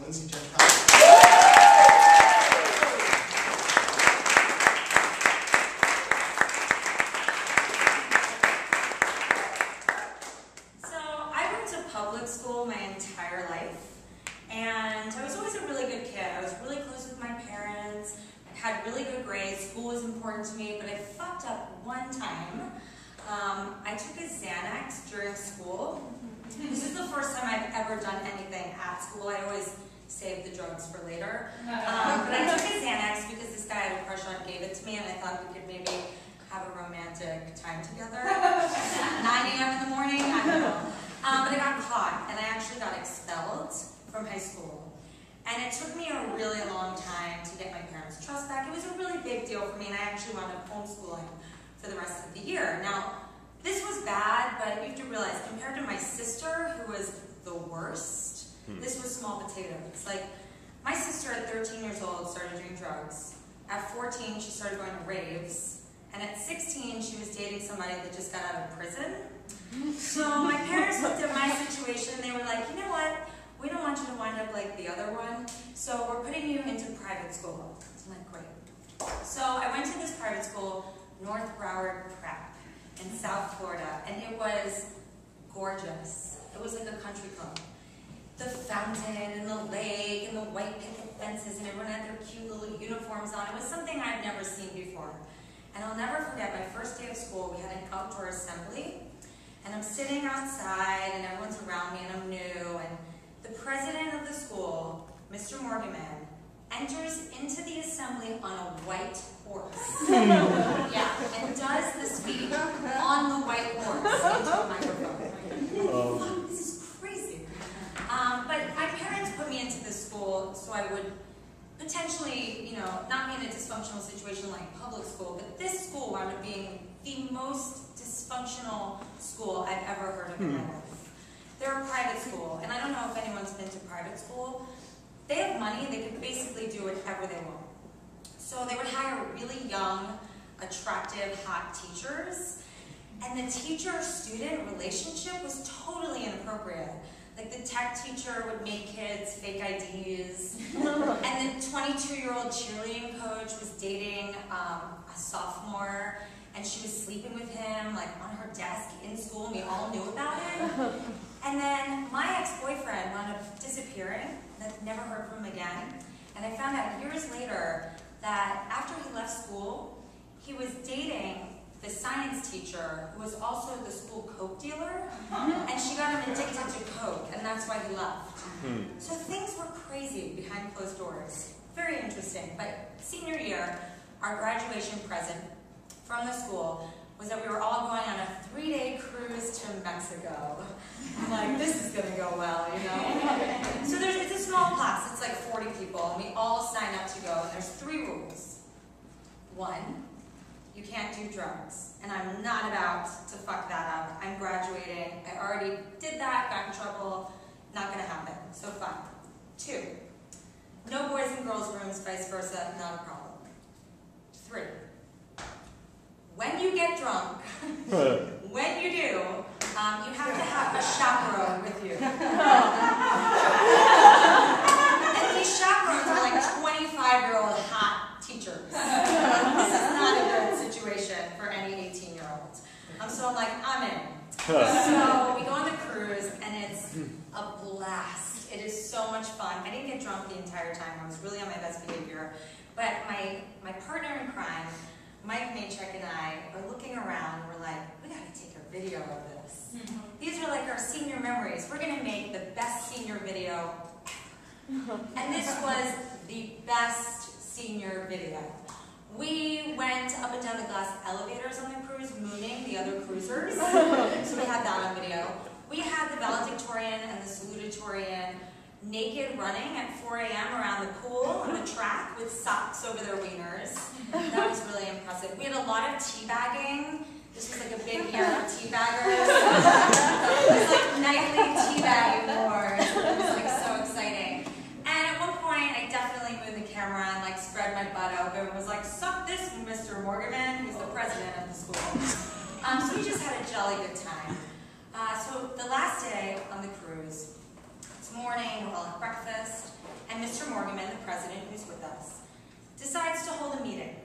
Lindsey Gentile. So I went to public school my entire life, and I was always a really good kid. I was really close with my parents. I had really good grades. School was important to me, but I fucked up one time. I took a Xanax during school. This is the first time I've ever done anything at school. I always save the drugs for later. But I took a Xanax because this guy I had a crush on gave it to me, and I thought we could maybe have a romantic time together. 9 a.m. in the morning, I don't know. But I got caught, and I actually got expelled from high school. And it took me a really long time to get my parents' trust back. It was a really big deal for me, and I actually wound up homeschooling for the rest of the year. Now, this was bad, but you have to realize, compared to my sister, who was the worst, this was small potatoes. Like, my sister at 13 years old started doing drugs. At 14, she started going to raves. And at 16, she was dating somebody that just got out of prison. So my parents looked at my situation, and they were like, you know what? We don't want you to wind up like the other one, so we're putting you into private school. I'm like, great. So I went to this private school, North Broward Prep, in South Florida, and it was gorgeous. It was like a country club. The fountain and the lake and the white picket fences, and everyone had their cute little uniforms on. It was something I'd never seen before. And I'll never forget my first day of school. We had an outdoor assembly, and I'm sitting outside, and everyone's around me, and I'm new, and the president of the school, Mr. Morgan, enters into the assembly on a white horse. Yeah, and does the speech on the white horse into a microphone. Fuck, this is crazy. But my parents put me into this school so I would potentially, you know, not be in a dysfunctional situation like public school, but this school wound up being the most dysfunctional school I've ever heard of in my life. They're a private school, and I don't know if anyone's been to private school. They have money, they can basically do whatever they want. So they would hire really young, attractive, hot teachers, and the teacher-student relationship was totally inappropriate. Like, the tech teacher would make kids fake IDs, and the 22-year-old cheerleading coach was dating a sophomore, and she was sleeping with him, like, on her desk in school, and we all knew about it. And then my ex-boyfriend wound up disappearing, and I've never heard from him again. And I found out years later that after he left school, he was dating the science teacher, who was also the school coke dealer, and she got him addicted to coke, and that's why he left. So things were crazy behind closed doors. Very interesting. But senior year, our graduation present from the school was that we were all going on a 3-day cruise to Mexico. I'm like, this is going to go well, you know? So it's a small class. It's like 40 people, and we all sign up to go, and there's 3 rules. 1, you can't do drugs, and I'm not about to fuck that up. I'm graduating. I already did that, got in trouble. Not going to happen, so fine. 2, no boys and girls rooms, vice versa, not a problem. 3, when you get drunk, when you do, you have to have a chaperone with you. And these chaperones are like 25-year-old hot teachers. This is not a good situation for any 18-year-old. So I'm like, I'm in. So we go on the cruise, and it's a blast. It is so much fun. I didn't get drunk the entire time. I was really on my best behavior. But my partner in crime, Mike Maychek, and I are looking around, and we're like, we gotta take a video of this. These are like our senior memories. We're gonna make the best senior video ever. And this was the best senior video. We went up and down the glass elevators on the cruise, mooning the other cruisers. So we had that on video. We had the valedictorian and the salutatorian naked running at 4 a.m. around the pool on the track with socks over their wieners. That was really impressive. We had a lot of teabagging. This was like a big year for teabaggers. It was like nightly teabagging wars. It was like so exciting. And at one point, I definitely moved the camera and like spread my butt open and was like, suck this, Mr. Morgan, who's the president of the school. So we just had a jolly good time. So the last day on the cruise, it's morning, we're all at breakfast, Morgan, the president who's with us, decides to hold a meeting.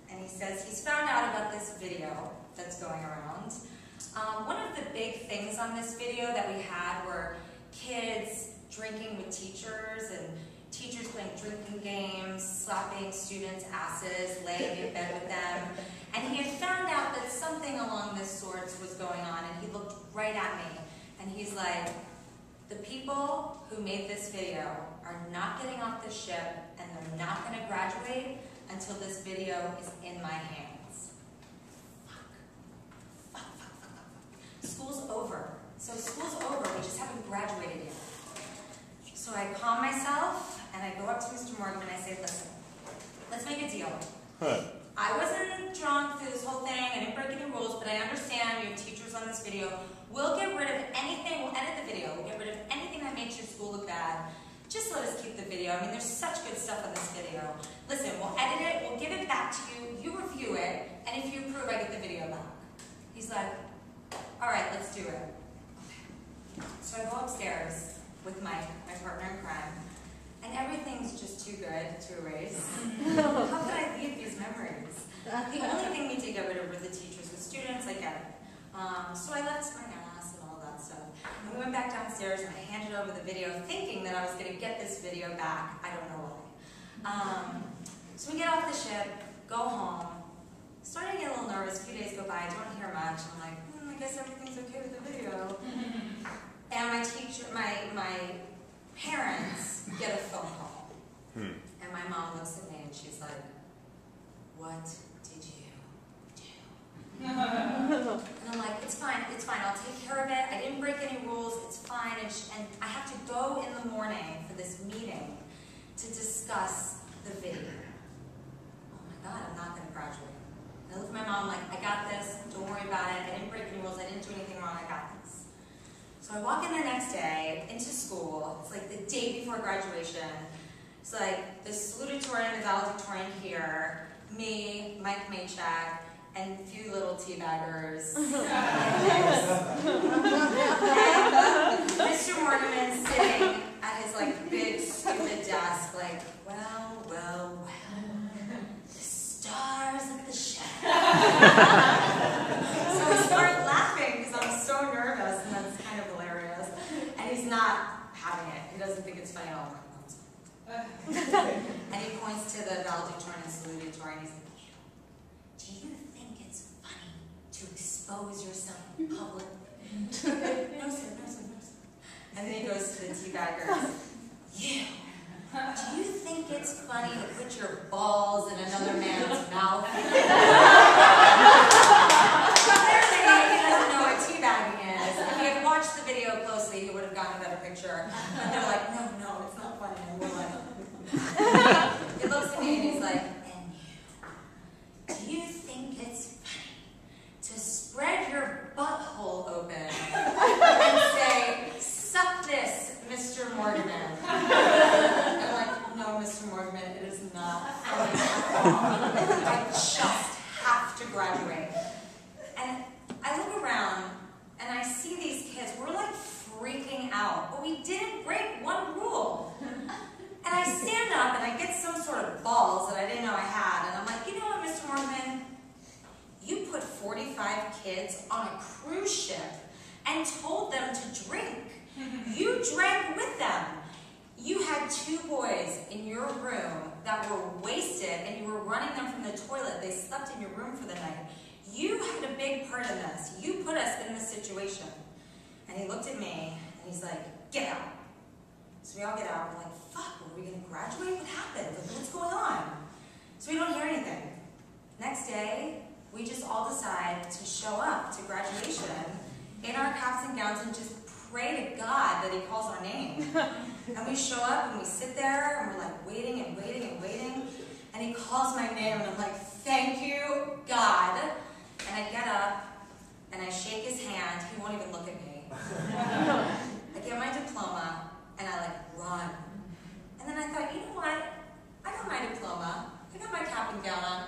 And he says he's found out about this video that's going around. One of the big things on this video that we had were kids drinking with teachers and teachers playing drinking games, slapping students' asses, laying in bed with them. And he had found out that something along this sorts was going on, and he looked right at me. And he's like, the people who made this video are not getting off the ship, and they're not going to graduate until this video is in my hands. Fuck. School's over. So school's over, we just haven't graduated yet. So I calm myself, and I go up to Mr. Morgan and I say, listen, let's make a deal. I wasn't drunk through this whole thing, I didn't break any rules, but I understand you have teachers on this video. We'll get rid of anything, we'll edit the video, we'll get rid of anything that makes your school look bad. Just let us keep the video. I mean, there's such good stuff on this video. Listen, we'll edit it, we'll give it back to you, you review it, and if you approve, I get the video back. He's like, all right, let's do it. So I go upstairs with my partner in crime, and everything's just too good to erase. How could I leave these memories? The only thing we did get rid of were the teachers. With students, I get it. So I left my ass and all that stuff. And we went back downstairs and I handed over the video thinking that I was going to get this video back. I don't know why. So we get off the ship, go home, starting to get a little nervous. A few days go by, I don't hear much. I'm like, I guess everything's okay with the video. And my parents get a phone call. And my mom looks at me and she's like, what did you do? And I'm like, it's fine, I'll take care of it. I didn't break any rules, it's fine. And I have to go in the morning for this meeting to discuss the video. Oh my God, I'm not going to graduate. And I look at my mom like, I got this, don't worry about it. I didn't break any rules, I didn't do anything wrong, I got this. So I walk in the next day into school. It's like the day before graduation. It's like the salutatorian and the valedictorian here, me, Mike Maychak, and a few little teabaggers. And Mr. Morgan sitting at his like big stupid desk, like, well, the stars of the show. So I start laughing because I'm so nervous, and that's kind of hilarious. And he's not having it. He doesn't think it's funny at all. And he points to the valedictorian and salutatorian, and he's like, do you think it's funny to expose yourself in public? No, sir. And then he goes to the teabaggers, you, do you think it's funny to put your balls in another man's mouth? Clearly, he doesn't know what teabagging is. If he had watched the video closely, he would have gotten a better picture. And they're like, no, it's not funny. And we're like, he looks at me and he's like, and you, do you think it's funny to spread your butthole open and say, suck this, Mr. Morgan? I'm like, no, Mr. Morgan, it is not funny at all. I just have to graduate. And I look around and I see these kids, we're like freaking out, but we didn't break one rule. And I stand up and I get some sort of balls that I didn't know I had, and I'm like, you know what, Mr. Morgan? You put 45 kids on a cruise ship and told them to drink. You drank with them. You had 2 boys in your room that were wasted and you were running them from the toilet. They slept in your room for the night. You had a big part in this. You put us in this situation. And he looked at me and he's like, get out. So we all get out. We're like, fuck, are we going to graduate? What happened? Like, what's going on? So we don't hear anything. Next day, we just all decide to show up to graduation in our caps and gowns and just pray to God that he calls our name. And we show up and we sit there and we're like waiting and waiting and waiting. And he calls my name and I'm like, thank you, God. And I get up and I shake his hand. He won't even look at me. I get my diploma and I like run. And then I thought, you know what? I got my diploma. I got my cap and gown on.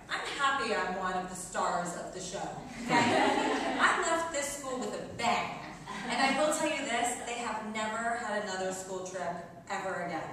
I'm happy I'm one of the stars of the show. Okay? I left this school with a bang. And I will tell you this, they have never had another school trip ever again.